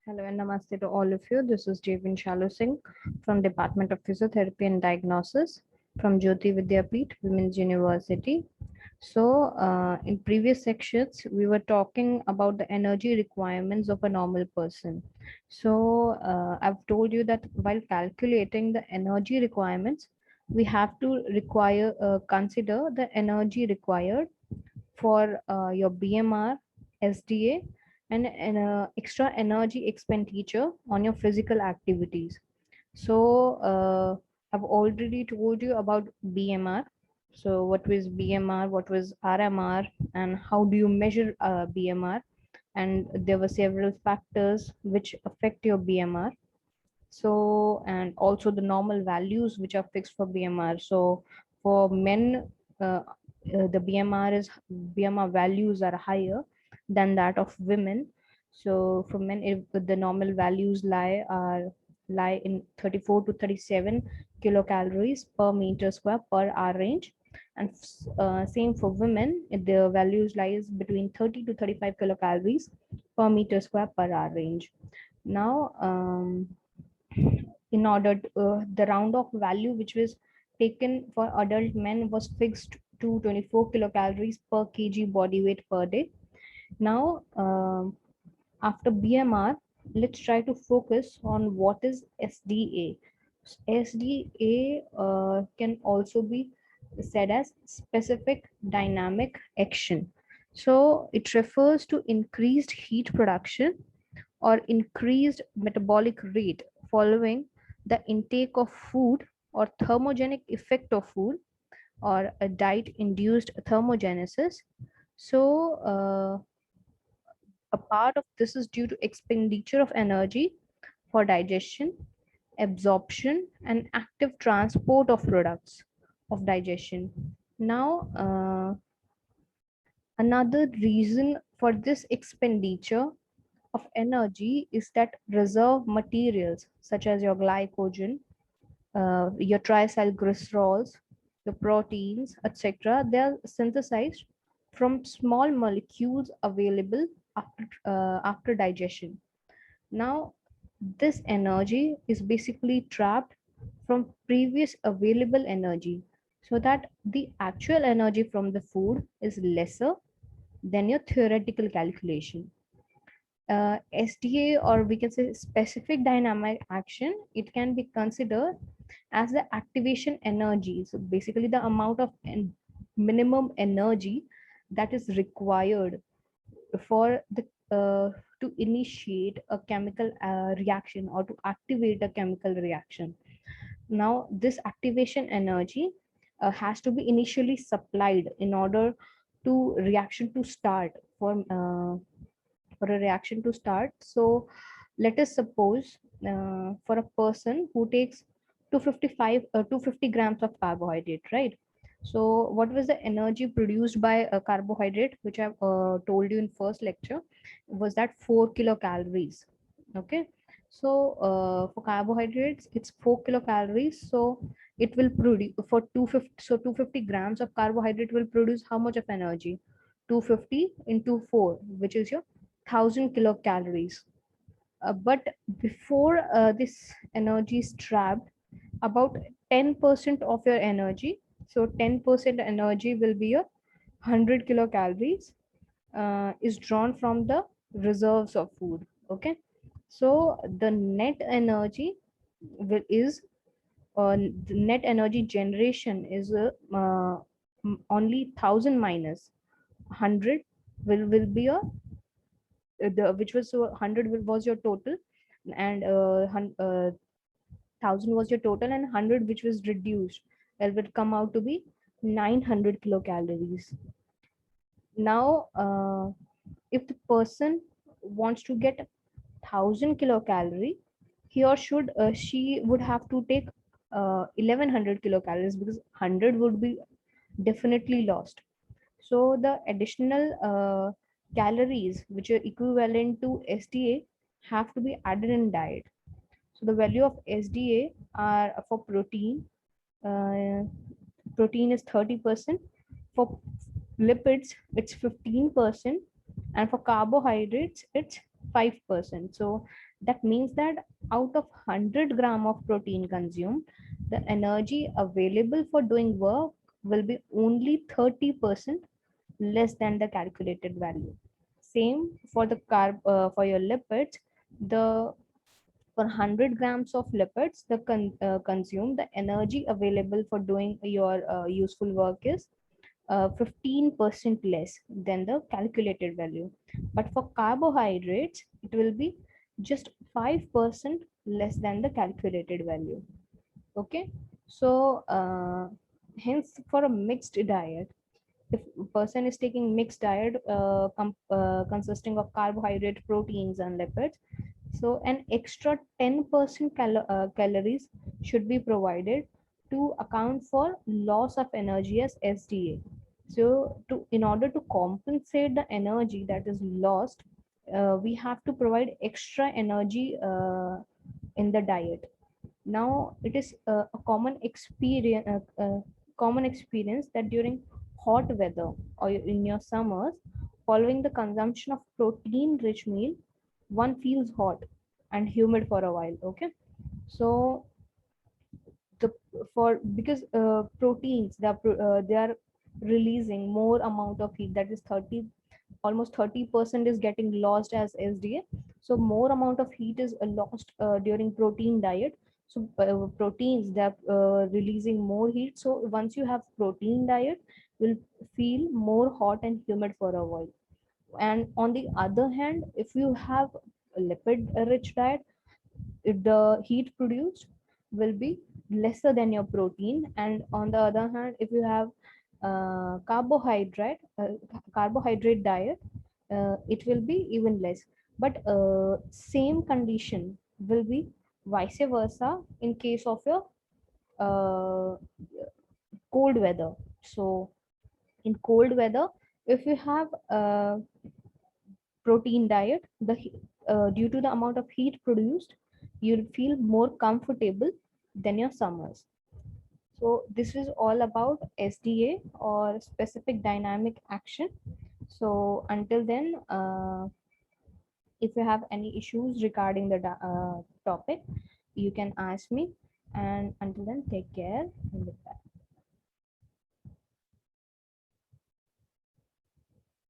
Hello and namaste to all of you. This is Javin Shalu Singh from Department of Physiotherapy and Diagnosis from Jyoti Vidyapeeth Women's University. So, in previous sections, we were talking about the energy requirements of a normal person. So, I've told you that while calculating the energy requirements, we have to consider the energy required for your BMR, SDA, and extra energy expenditure on your physical activities. So I've already told you about BMR. So what was BMR, what was RMR, and how do you measure BMR? And there were several factors which affect your BMR. So, and also the normal values which are fixed for BMR. So for men, the BMR values are higher than that of women. So for men, if the normal values lie in 34 to 37 kilocalories per meter square per hour range, and same for women, the values lies between 30 to 35 kilocalories per meter square per hour range. Now, in order to, the round off value which was taken for adult men was fixed to 24 kilocalories per kg body weight per day. Now, after BMR, let's try to focus on what is SDA. SDA can also be said as specific dynamic action. So it refers to increased heat production or increased metabolic rate following the intake of food or thermogenic effect of food or a diet induced thermogenesis. So a part of this is due to expenditure of energy for digestion, absorption, and active transport of products of digestion. Now, another reason for this expenditure of energy is that reserve materials such as your glycogen, your triacylglycerols, your proteins, etc., they are synthesized from small molecules available after digestion. Now, this energy is basically trapped from previous available energy, so that the actual energy from the food is lesser than your theoretical calculation. SDA, or we can say specific dynamic action, it can be considered as the activation energy. So basically the amount of minimum energy that is required for the to initiate a chemical reaction or to activate a chemical reaction. Now this activation energy has to be initially supplied in order to reaction to start for a reaction to start. So let us suppose for a person who takes 250 grams of carbohydrate, right? So what was the energy produced by a carbohydrate, which I've told you in first lecture, was that 4 kilocalories. Okay. So for carbohydrates, it's 4 kilocalories. So it will produce for 250. So 250 grams of carbohydrate will produce how much of energy? 250 into 4, which is your 1000 kilocalories. But before this energy is trapped, about 10% of your energy, so 10% energy will be a 100 kilocalories, is drawn from the reserves of food. Okay, so the net energy is the net energy generation is only 1000 minus 100 will be a the which was, so 100 was your total, and 1000 was your total, and 100 which was reduced, it would come out to be 900 kilocalories. Now if the person wants to get 1000 kilocalorie, he or she would have to take 1100 kilocalories, because 100 would be definitely lost. So the additional calories which are equivalent to SDA have to be added in diet. So the value of SDA are for protein. Uh, Protein is 30%. For lipids, it's 15%, and for carbohydrates, it's 5%. So that means that out of 100 gram of protein consumed, the energy available for doing work will be only 30% less than the calculated value. Same for the for your lipids. The For 100 grams of lipids, the consume the energy available for doing your useful work is 15% less than the calculated value. But for carbohydrates, it will be just 5% less than the calculated value. Okay, so hence for a mixed diet, if a person is taking mixed diet consisting of carbohydrate, proteins, and lipids, so an extra 10% calories should be provided to account for loss of energy as SDA. So in order to compensate the energy that is lost, we have to provide extra energy in the diet. Now it is common experience that during hot weather or in your summers, following the consumption of protein rich meal, one feels hot and humid for a while. Okay, so the for because proteins, they are releasing more amount of heat, that is 30, almost 30% is getting lost as SDA. So more amount of heat is lost during protein diet. So proteins, that releasing more heat. So once you have protein diet, will feel more hot and humid for a while. And on the other hand, if you have a lipid rich diet, the heat produced will be lesser than your protein. And on the other hand, if you have carbohydrate diet, it will be even less. But same condition will be vice versa in case of your uh, cold weather. So in cold weather, if you have protein diet, due to the amount of heat produced, you'll feel more comfortable than your summers. So this is all about SDA, or specific dynamic action. So until then, if you have any issues regarding the topic, you can ask me. And until then, take care and goodbye.